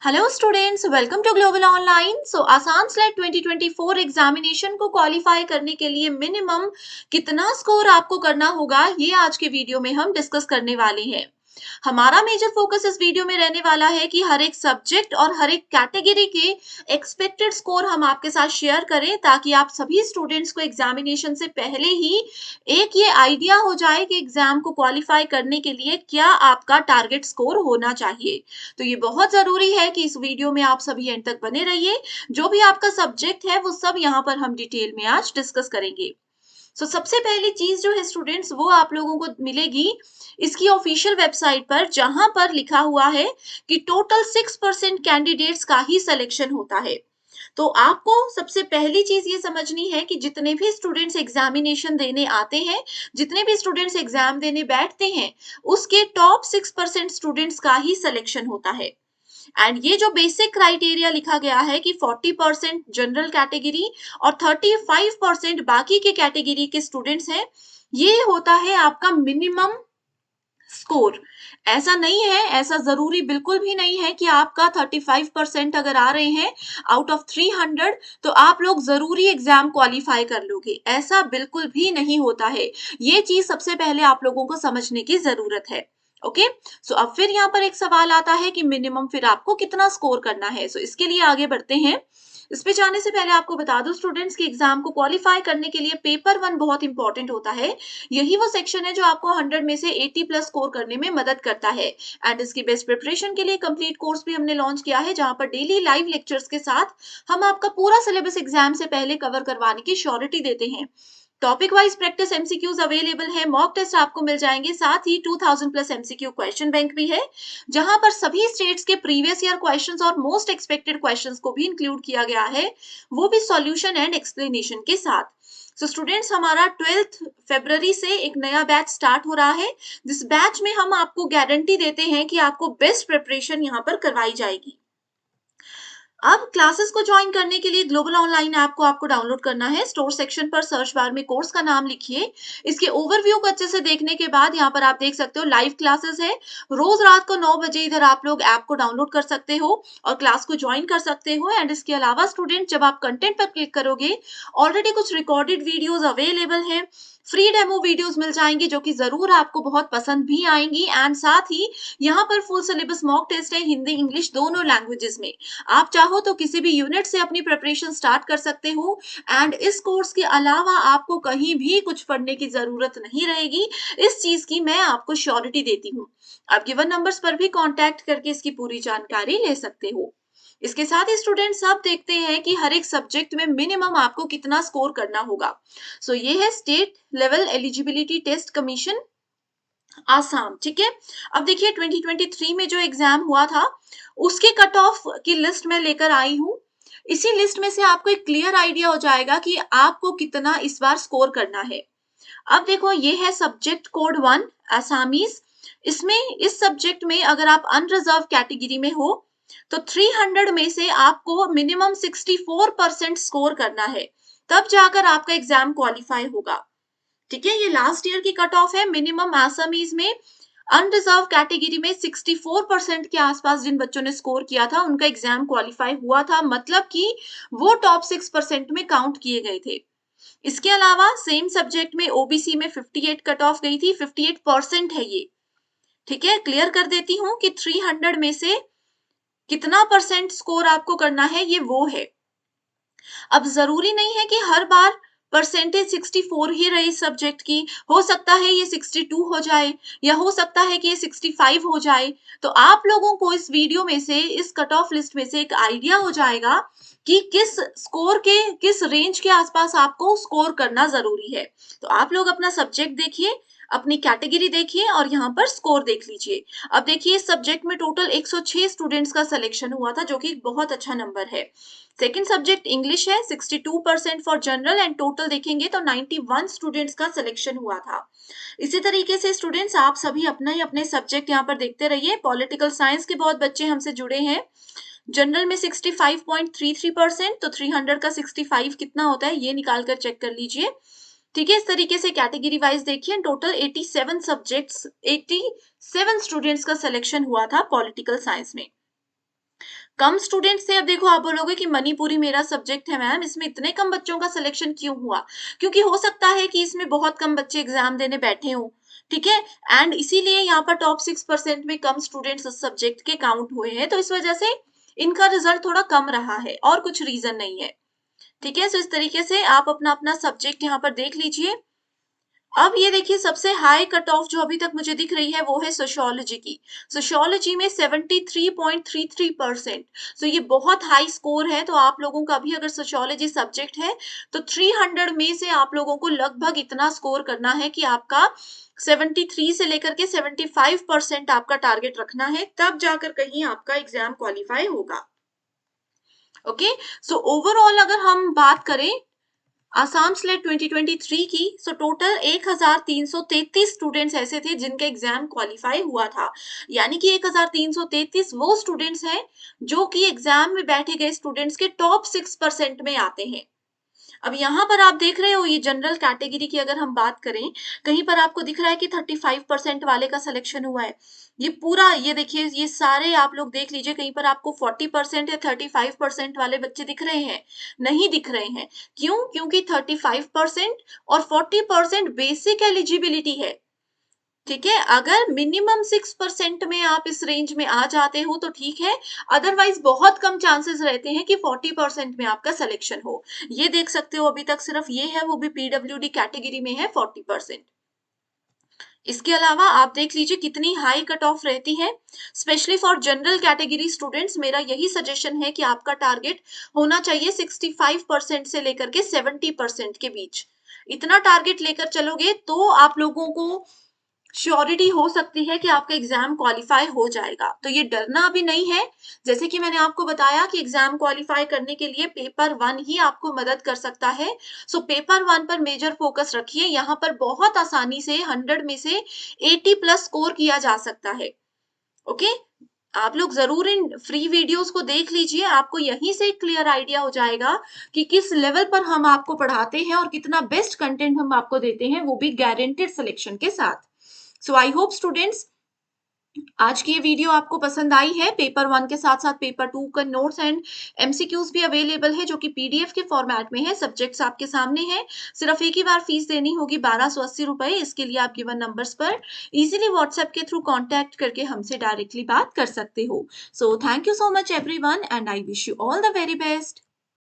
Hello students, welcome to Global Online. आसान SLET 2024 examination को qualify करने के लिए मिनिमम कितना स्कोर आपको करना होगा, ये आज के वीडियो में हम डिस्कस करने वाले हैं। हमारा मेजर फोकस इस वीडियो में रहने वाला है कि हर एक सब्जेक्ट और हर एक कैटेगरी के एक्सपेक्टेड स्कोर हम आपके साथ शेयर करें, ताकि आप सभी स्टूडेंट्स को एग्जामिनेशन से पहले ही एक ये आइडिया हो जाए कि एग्जाम को क्वालिफाई करने के लिए क्या आपका टारगेट स्कोर होना चाहिए। तो ये बहुत जरूरी है कि इस वीडियो में आप सभी एंड तक बने रहिए। जो भी आपका सब्जेक्ट है वो सब यहाँ पर हम डिटेल में आज डिस्कस करेंगे। सबसे पहली चीज जो है स्टूडेंट्स, वो आप लोगों को मिलेगी इसकी ऑफिशियल वेबसाइट पर, जहां पर लिखा हुआ है कि टोटल 6% कैंडिडेट्स का ही सिलेक्शन होता है। तो आपको सबसे पहली चीज ये समझनी है कि जितने भी स्टूडेंट्स एग्जामिनेशन देने आते हैं, जितने भी स्टूडेंट्स एग्जाम देने बैठते हैं, उसके टॉप 6% स्टूडेंट्स का ही सिलेक्शन होता है। एंड ये जो बेसिक क्राइटेरिया लिखा गया है कि 40% जनरल कैटेगरी और 35% बाकी के कैटेगरी के स्टूडेंट्स हैं, ये होता है आपका मिनिमम स्कोर। ऐसा नहीं है, ऐसा जरूरी बिल्कुल भी नहीं है कि आपका 35% अगर आ रहे हैं आउट ऑफ 300 तो आप लोग जरूरी एग्जाम क्वालिफाई कर लोगे, ऐसा बिल्कुल भी नहीं होता है। ये चीज सबसे पहले आप लोगों को समझने की जरूरत है। ओके, अब फिर यहाँ पर एक सवाल आता है कि मिनिमम फिर आपको कितना स्कोर करना है। इसके लिए आगे बढ़ते हैं। इस पे जाने से पहले आपको बता दूं स्टूडेंट्स कि एग्जाम को क्वालिफाई करने के लिए पेपर 1 बहुत इंपॉर्टेंट होता है। यही वो सेक्शन है जो आपको 100 में से 80 प्लस स्कोर करने में मदद करता है। एंड इसकी बेस्ट प्रिपरेशन के लिए कंप्लीट कोर्स भी हमने लॉन्च किया है, जहां पर डेली लाइव लेक्चर्स के साथ हम आपका पूरा सिलेबस एग्जाम से पहले कवर करवाने की श्योरिटी देते हैं। Topic wise practice MCQs available है, मॉक टेस्ट आपको मिल जाएंगे, साथ ही 2000 प्लस एमसीक्यू क्वेश्चन बैंक भी है, जहां पर सभी स्टेट्स के प्रीवियस ईयर क्वेश्चंस और मोस्ट एक्सपेक्टेड क्वेश्चंस को भी इंक्लूड किया गया है, वो भी सॉल्यूशन एंड एक्सप्लेनेशन के साथ। स्टूडेंट्स, हमारा 12 फरवरी से एक नया बैच स्टार्ट हो रहा है, जिस बैच में हम आपको गारंटी देते हैं कि आपको बेस्ट प्रिपरेशन यहाँ पर करवाई जाएगी। अब क्लासेस को ज्वाइन करने के लिए ग्लोबल ऑनलाइन ऐप को आपको डाउनलोड करना है। स्टोर सेक्शन पर सर्च बार में कोर्स का नाम लिखिए। इसके ओवरव्यू को अच्छे से देखने के बाद यहाँ पर आप देख सकते हो लाइव क्लासेस है। रोज रात को 9 बजे इधर आप लोग ऐप को डाउनलोड कर सकते हो और क्लास को ज्वाइन कर सकते हो। एंड इसके अलावा स्टूडेंट, जब आप कंटेंट पर क्लिक करोगे, ऑलरेडी कुछ रिकॉर्डेड वीडियोज अवेलेबल है, फ्री डेमो वीडियोस मिल जाएंगे जो कि जरूर आपको बहुत पसंद भी आएंगी। एंड साथ ही यहाँ पर फुल सिलेबस मॉक टेस्ट है, हिंदी इंग्लिश दोनों लैंग्वेजेस में। आप चाहो तो किसी भी यूनिट से अपनी प्रिपरेशन स्टार्ट कर सकते हो। एंड इस कोर्स के अलावा आपको कहीं भी कुछ पढ़ने की जरूरत नहीं रहेगी, इस चीज की मैं आपको श्योरिटी देती हूँ। आप गिवन नंबर्स पर भी कांटेक्ट करके इसकी पूरी जानकारी ले सकते हो। इसके साथ ही स्टूडेंट्स, आप देखते हैं कि हर एक सब्जेक्ट में मिनिमम आपको कितना स्कोर करना होगा। ये है state level eligibility test commission Assam, ठीक है। अब देखिए 2023 में जो एग्जाम हुआ था, उसके कट ऑफ की लिस्ट में लेकर आई हूं। इसी लिस्ट में से आपको एक क्लियर आइडिया हो जाएगा कि आपको कितना इस बार स्कोर करना है। अब देखो, ये है सब्जेक्ट कोड 1 आसामीज। इसमें इस सब्जेक्ट में अगर आप अनरिजर्व कैटेगरी में हो तो 300 में से आपको मिनिमम 64% स्कोर करना है, तब जाकर आपका एग्जाम क्वालिफाई होगा। ठीक है, ये लास्ट ईयर की कट ऑफ है। मिनिमम आसामीज में अनरिजर्व कैटेगरी में 64% के आसपास जिन बच्चों ने स्कोर किया था, उनका एग्जाम क्वालिफाई हुआ था, मतलब कि वो टॉप 6% में काउंट किए गए थे। इसके अलावा सेम सब्जेक्ट में ओबीसी में 58 कट ऑफ गई थी, 58% है ये। ठीक है, क्लियर कर देती हूं कि 300 में से कितना परसेंट स्कोर आपको करना है, ये वो है। अब जरूरी नहीं है कि हर बार परसेंटेज 64 ही रही सब्जेक्ट की, हो सकता है ये 62 हो जाए, या हो सकता है कि ये 65 हो जाए। तो आप लोगों को इस वीडियो में से, इस कट ऑफ लिस्ट में से एक आइडिया हो जाएगा कि किस स्कोर के, किस रेंज के आसपास आपको स्कोर करना जरूरी है। तो आप लोग अपना सब्जेक्ट देखिए, अपनी कैटेगरी देखिए और यहाँ पर स्कोर देख लीजिए। अब देखिए, इस सब्जेक्ट में टोटल 106 स्टूडेंट्स का सिलेक्शन हुआ था, जो कि बहुत अच्छा नंबर है। सेकेंड सब्जेक्ट इंग्लिश है, 62% फॉर जनरल, एंड टोटल देखेंगे तो 91 स्टूडेंट्स का सिलेक्शन हुआ था। इसी तरीके से स्टूडेंट्स, आप सभी अपना ही अपने सब्जेक्ट यहाँ पर देखते रहिए। पॉलिटिकल साइंस के बहुत बच्चे हमसे जुड़े हैं। जनरल में 65.33%, तो 300 का 65 कितना होता है, ये निकाल कर चेक कर लीजिए। ठीक है, इस तरीके से कैटेगरी वाइज देखिए, टोटल 87 सब्जेक्ट्स, 87 स्टूडेंट्स का सिलेक्शन हुआ था पॉलिटिकल साइंस में। कम स्टूडेंट्स थे। अब देखो आप बोलोगे कि मणिपुरी मेरा सब्जेक्ट है मैम, इसमें इतने कम बच्चों का सिलेक्शन क्यों हुआ? क्योंकि हो सकता है कि इसमें बहुत कम बच्चे एग्जाम देने बैठे हों, ठीक है? एंड इसीलिए यहाँ पर टॉप 6% में कम स्टूडेंट्स उस सब्जेक्ट के काउंट हुए हैं, तो इस वजह से इनका रिजल्ट थोड़ा कम रहा है और कुछ रीजन नहीं है, ठीक है? सो इस तरीके से आप अपना अपना सब्जेक्ट यहाँ पर देख लीजिए। अब ये देखिए सबसे हाई कट ऑफ जो अभी तक मुझे दिख रही है वो है सोशियोलॉजी की। सोशियोलॉजी में 73.33%। सो ये बहुत हाई स्कोर है। तो आप लोगों का भी अगर सोशियोलॉजी सब्जेक्ट है तो 300 में से आप लोगों को लगभग इतना स्कोर करना है कि आपका 73 से लेकर के 75% आपका टारगेट रखना है, तब जाकर कहीं आपका एग्जाम क्वालिफाई होगा। ओके, सो ओवरऑल अगर हम बात करें आसाम स्लेट 2023 की, सो टोटल 1333 स्टूडेंट्स ऐसे थे जिनका एग्जाम क्वालिफाई हुआ था। यानी कि 1333 वो स्टूडेंट्स हैं जो कि एग्जाम में बैठे गए स्टूडेंट्स के टॉप 6% में आते हैं। अब यहाँ पर आप देख रहे हो ये जनरल कैटेगरी की अगर हम बात करें, कहीं पर आपको दिख रहा है कि 35% वाले का सिलेक्शन हुआ है। ये पूरा ये देखिए ये सारे आप लोग देख लीजिए, कहीं पर आपको 40% या 35% वाले बच्चे दिख रहे हैं? नहीं दिख रहे हैं। क्यों? क्योंकि 35% और 40% बेसिक एलिजिबिलिटी है। ठीक है, अगर मिनिमम 6% में आप इस रेंज में आ जाते हो तो ठीक है, अदरवाइज बहुत कम चांसेस रहते हैं कि 40% में आपका सिलेक्शन हो। ये देख सकते हो अभी तक सिर्फ ये है, वो भी पीडब्ल्यूडी कैटेगरी में है 40%। इसके अलावा आप देख लीजिए कितनी हाई कट ऑफ रहती है, specially for general category students. मेरा यही सजेशन है कि आपका टारगेट होना चाहिए 65% से लेकर के 70% के बीच। इतना टारगेट लेकर चलोगे तो आप लोगों को श्योरिटी हो सकती है कि आपका एग्जाम क्वालिफाई हो जाएगा। तो ये डरना अभी नहीं है। जैसे कि मैंने आपको बताया कि एग्जाम क्वालिफाई करने के लिए पेपर 1 ही आपको मदद कर सकता है। सो पेपर 1 पर मेजर फोकस रखिए। यहाँ पर बहुत आसानी से 100 में से 80 प्लस स्कोर किया जा सकता है। ओके, आप लोग जरूर इन फ्री वीडियोस को देख लीजिए, आपको यहीं से क्लियर आइडिया हो जाएगा कि किस लेवल पर हम आपको पढ़ाते हैं और कितना बेस्ट कंटेंट हम आपको देते हैं, वो भी गारंटेड सिलेक्शन के साथ। सो आई होप स्टूडेंट्स आज की ये वीडियो आपको पसंद आई है। पेपर 1 के साथ साथ पेपर 2 का नोट्स एंड एमसीक्यूज भी अवेलेबल है जो कि पीडीएफ के फॉर्मेट में है। सब्जेक्ट्स आपके सामने हैं। सिर्फ एक ही बार फीस देनी होगी 1280 रुपए। इसके लिए आप गिवन नंबर्स पर इजीली व्हाट्सएप के थ्रू कांटेक्ट करके हमसे डायरेक्टली बात कर सकते हो। So thank you so much everyone and I wish you all the very best.